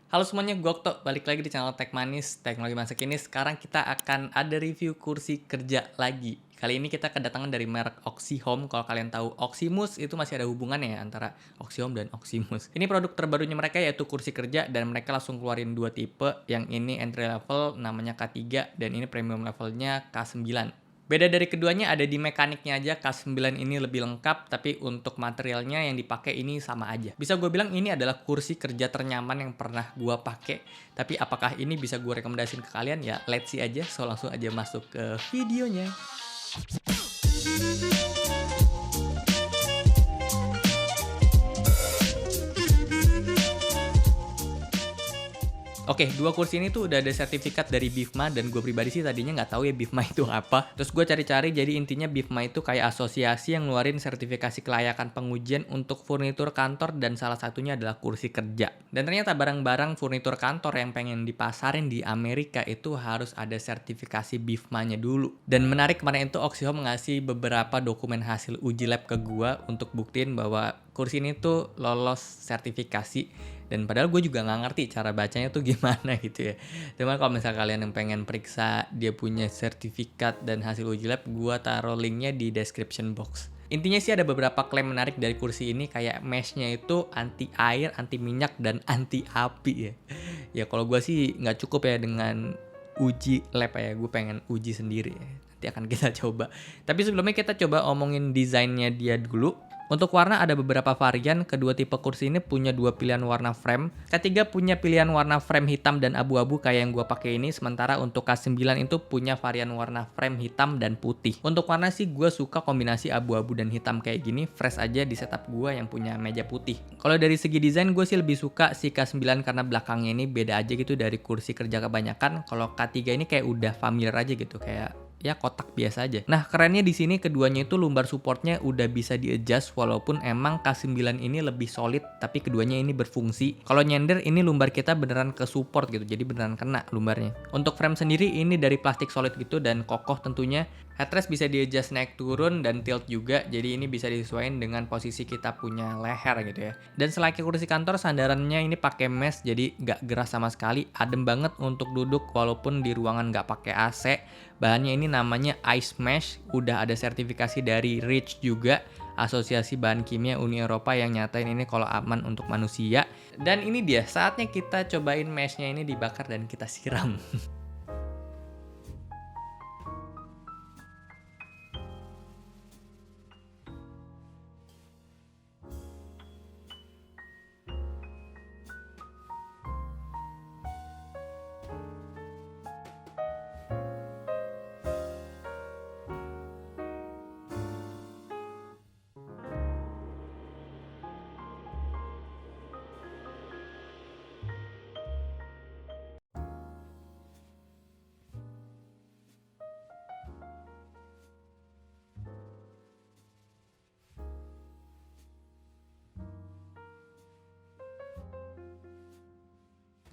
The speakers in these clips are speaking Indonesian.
Halo semuanya, gue Okto, balik lagi di channel Tech Manis, Teknologi Masa Kini. Sekarang kita akan ada review kursi kerja lagi. Kali ini kita kedatangan dari merek Oxihome. Kalau kalian tahu Oximus itu masih ada hubungannya ya antara Oxihome dan Oximus. Ini produk terbarunya mereka yaitu kursi kerja dan mereka langsung keluarin dua tipe. Yang ini entry level namanya K3 dan ini premium levelnya K9. Beda dari keduanya ada di mekaniknya aja, K9 ini lebih lengkap, tapi untuk materialnya yang dipakai ini sama aja. Bisa gue bilang ini adalah kursi kerja ternyaman yang pernah gue pakai, tapi apakah ini bisa gue rekomendasiin ke kalian? Ya let's see aja, so langsung aja masuk ke videonya. Oke, dua kursi ini tuh udah ada sertifikat dari BIFMA dan gue pribadi sih tadinya nggak tahu ya BIFMA itu apa. Terus gue cari-cari, jadi intinya BIFMA itu kayak asosiasi yang ngeluarin sertifikasi kelayakan pengujian untuk furnitur kantor dan salah satunya adalah kursi kerja. Dan ternyata barang-barang furnitur kantor yang pengen dipasarin di Amerika itu harus ada sertifikasi BIFMA-nya dulu. Dan menarik kemarin itu Oxihome ngasih beberapa dokumen hasil uji lab ke gue untuk buktiin bahwa kursi ini tuh lolos sertifikasi. Dan padahal gue juga nggak ngerti cara bacanya tuh gimana gitu ya. Cuma kalau misalnya kalian yang pengen periksa dia punya sertifikat dan hasil uji lab, gue taruh linknya di description box. Intinya sih ada beberapa klaim menarik dari kursi ini, kayak meshnya itu anti air, anti minyak, dan anti api ya. Ya kalau gue sih nggak cukup ya dengan uji lab ya, gue pengen uji sendiri ya. Nanti akan kita coba. Tapi sebelumnya kita coba omongin desainnya dia dulu. Untuk warna ada beberapa varian, kedua tipe kursi ini punya dua pilihan warna frame. Ketiga punya pilihan warna frame hitam dan abu-abu kayak yang gue pakai ini, sementara untuk K9 itu punya varian warna frame hitam dan putih. Untuk warna sih gue suka kombinasi abu-abu dan hitam kayak gini, fresh aja di setup gue yang punya meja putih. Kalau dari segi desain gue sih lebih suka si K9 karena belakangnya ini beda aja gitu dari kursi kerja kebanyakan. Kalau K3 ini kayak udah familiar aja gitu, kayak ya kotak biasa aja. Nah, kerennya di sini keduanya itu lumbar supportnya udah bisa di-adjust walaupun emang K9 ini lebih solid tapi keduanya ini berfungsi. Kalau nyender ini lumbar kita beneran ke support gitu, jadi beneran kena lumbarnya. Untuk frame sendiri ini dari plastik solid gitu dan kokoh tentunya. Headrest bisa di-adjust naik turun dan tilt juga, jadi ini bisa disesuaikan dengan posisi kita punya leher gitu ya. Dan selain kursi kantor, sandarannya ini pakai mesh, jadi nggak geras sama sekali, adem banget untuk duduk walaupun di ruangan nggak pakai AC. Bahannya ini namanya Ice Mesh, udah ada sertifikasi dari REACH juga, Asosiasi Bahan Kimia Uni Eropa yang nyatain ini kalau aman untuk manusia. Dan ini dia, saatnya kita cobain meshnya ini dibakar dan kita siram.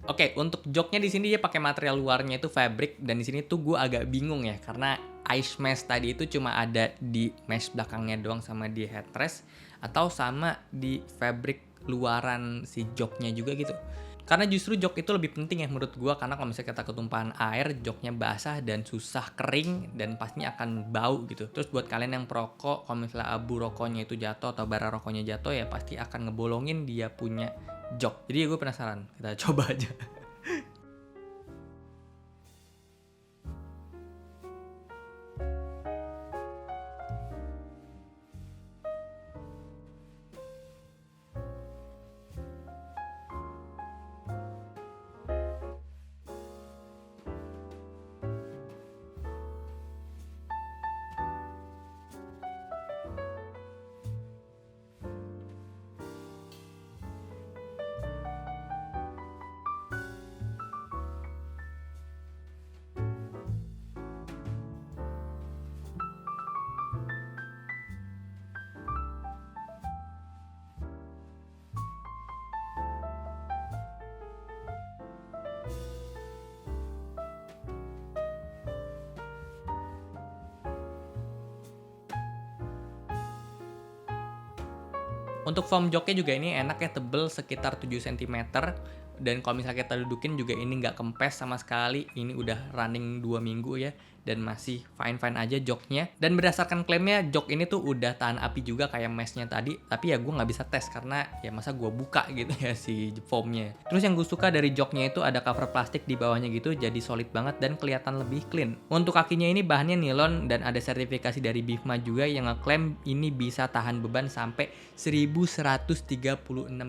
Oke, untuk joknya di sini dia pakai material luarnya itu fabric dan di sini tuh gue agak bingung ya karena ice mesh tadi itu cuma ada di mesh belakangnya doang sama di headrest atau sama di fabric luaran si joknya juga gitu. Karena justru jok itu lebih penting ya menurut gue, karena kalau misalnya kita ketumpahan air, joknya basah dan susah kering dan pastinya akan bau gitu. Terus buat kalian yang perokok, kalau misalnya abu rokoknya itu jatuh atau bara rokoknya jatuh ya pasti akan ngebolongin dia punya jok. Jadi gue penasaran, kita coba aja. Untuk foam joknya juga ini enak ya, tebel sekitar 7 cm. Dan kalau misalnya kita dudukin juga ini nggak kempes sama sekali. Ini udah running 2 minggu ya, dan masih fine-fine aja joknya. Dan berdasarkan klaimnya jok ini tuh udah tahan api juga kayak meshnya tadi. Tapi ya gue nggak bisa tes karena ya masa gue buka gitu ya si foamnya. Terus yang gue suka dari joknya itu ada cover plastik di bawahnya gitu, jadi solid banget dan kelihatan lebih clean. Untuk kakinya ini bahannya nilon dan ada sertifikasi dari Bifma juga yang ngeklaim ini bisa tahan beban sampai 1136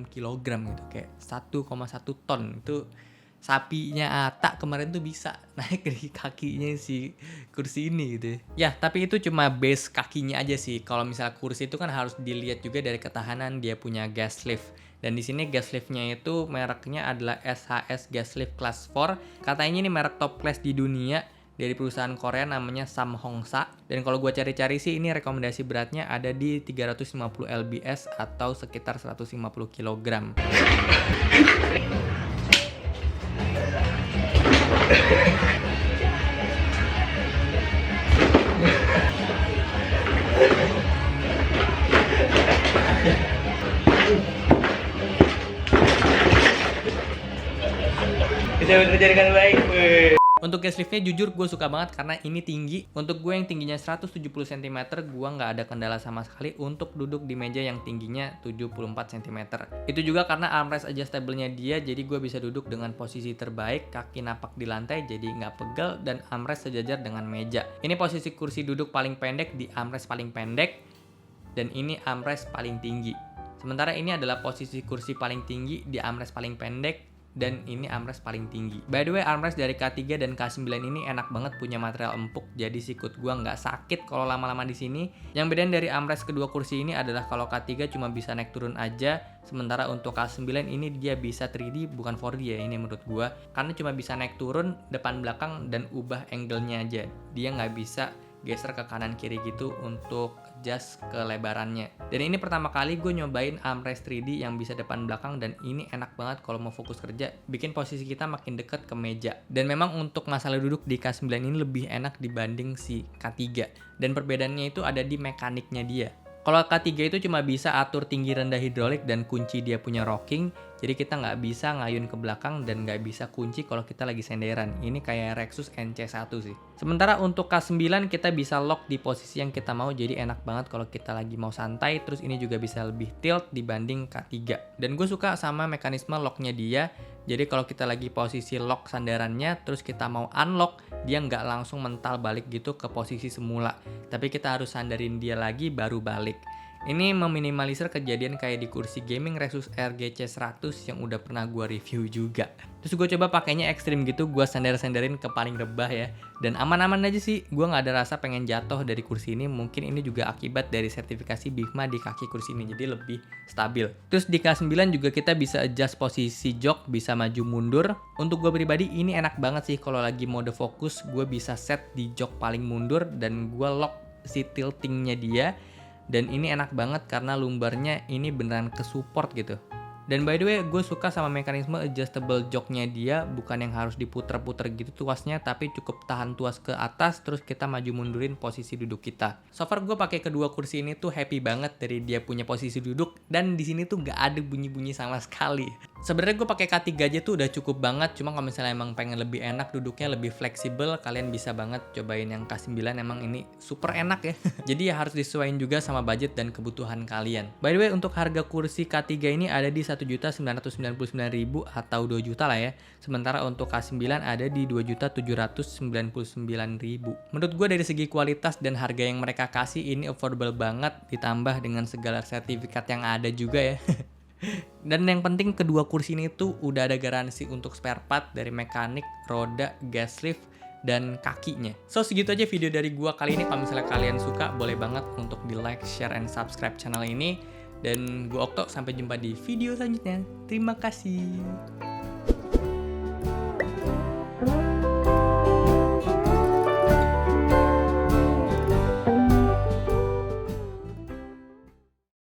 kg gitu, kayak 1,1 ton. Itu sapinya Ata kemarin tuh bisa naik dari kakinya si kursi ini gitu ya. Tapi itu cuma base kakinya aja sih. Kalau misalnya kursi itu kan harus dilihat juga dari ketahanan, dia punya gas lift. Dan di sini gas liftnya itu mereknya adalah SHS Gas Lift Class 4. Katanya ini merek top class di dunia dari perusahaan Korea namanya Samhongsa. Dan kalau gue cari-cari sih ini rekomendasi beratnya ada di 350 lbs atau sekitar 150 kg. Bisa bekerja dengan baik. Untuk gas liftnya jujur gue suka banget karena ini tinggi. Untuk gue yang tingginya 170 cm, gue nggak ada kendala sama sekali untuk duduk di meja yang tingginya 74 cm. Itu juga karena armrest adjustable-nya dia, jadi gue bisa duduk dengan posisi terbaik, kaki napak di lantai jadi nggak pegel, dan armrest sejajar dengan meja. Ini posisi kursi duduk paling pendek di armrest paling pendek, dan ini armrest paling tinggi. Sementara ini adalah posisi kursi paling tinggi di armrest paling pendek, dan ini armrest paling tinggi. By the way, armrest dari K3 dan K9 ini enak banget, punya material empuk, jadi sikut gua nggak sakit kalau lama-lama di sini. Yang beda dari armrest kedua kursi ini adalah kalau K3 cuma bisa naik turun aja, sementara untuk K9 ini dia bisa 3D bukan 4D ya ini menurut gua, karena cuma bisa naik turun depan belakang dan ubah angle-nya aja. Dia nggak bisa geser ke kanan kiri gitu untuk adjust kelebarannya. Dan ini pertama kali gue nyobain armrest 3D yang bisa depan belakang, dan ini enak banget kalau mau fokus kerja, bikin posisi kita makin deket ke meja. Dan memang untuk masalah duduk di K9 ini lebih enak dibanding si K3, dan perbedaannya itu ada di mekaniknya dia. Kalau K3 itu cuma bisa atur tinggi rendah hidrolik dan kunci dia punya rocking, jadi kita nggak bisa ngayun ke belakang dan nggak bisa kunci kalau kita lagi senderan. Ini kayak Lexus NC1 sih. Sementara untuk K9 kita bisa lock di posisi yang kita mau, jadi enak banget kalau kita lagi mau santai. Terus ini juga bisa lebih tilt dibanding K3. Dan gue suka sama mekanisme locknya dia. Jadi kalau kita lagi posisi lock sandarannya, terus kita mau unlock, dia nggak langsung mental balik gitu ke posisi semula. Tapi kita harus sandarin dia lagi baru balik. Ini meminimalisir kejadian kayak di kursi gaming Lexus RGC 100 yang udah pernah gue review juga. Terus gue coba pakainya ekstrim gitu, gue sandar-sandarin ke paling rebah ya. Dan aman-aman aja sih, gue nggak ada rasa pengen jatuh dari kursi ini. Mungkin ini juga akibat dari sertifikasi Bifma di kaki kursi ini, jadi lebih stabil. Terus di K9 juga kita bisa adjust posisi jok, bisa maju mundur. Untuk gue pribadi ini enak banget sih kalau lagi mode fokus, gue bisa set di jok paling mundur dan gue lock si tiltingnya dia. Dan ini enak banget karena lumbarnya ini beneran kesupport gitu. Dan by the way, gue suka sama mekanisme adjustable joknya dia, bukan yang harus diputer-puter gitu tuasnya, tapi cukup tahan tuas ke atas, terus kita maju mundurin posisi duduk kita. So far gue pakai kedua kursi ini tuh happy banget dari dia punya posisi duduk, dan di sini tuh gak ada bunyi-bunyi sama sekali. Sebenarnya gue pakai K3 aja tuh udah cukup banget, cuma kalau misalnya emang pengen lebih enak duduknya, lebih fleksibel, kalian bisa banget cobain yang K9, emang ini super enak ya. Jadi ya harus disesuaikan juga sama budget dan kebutuhan kalian. By the way, untuk harga kursi K3 ini ada di 1.999.000 atau 2 juta lah ya. Sementara untuk K9 ada di 2.799.000. Menurut gue dari segi kualitas dan harga yang mereka kasih ini affordable banget, ditambah dengan segala sertifikat yang ada juga ya. Dan yang penting kedua kursi ini tuh udah ada garansi untuk spare part dari mekanik, roda, gas lift, dan kakinya. So segitu aja video dari gua kali ini. Kalau misalnya kalian suka, boleh banget untuk di like, share, and subscribe channel ini. Dan gua Okto, sampai jumpa di video selanjutnya. Terima kasih.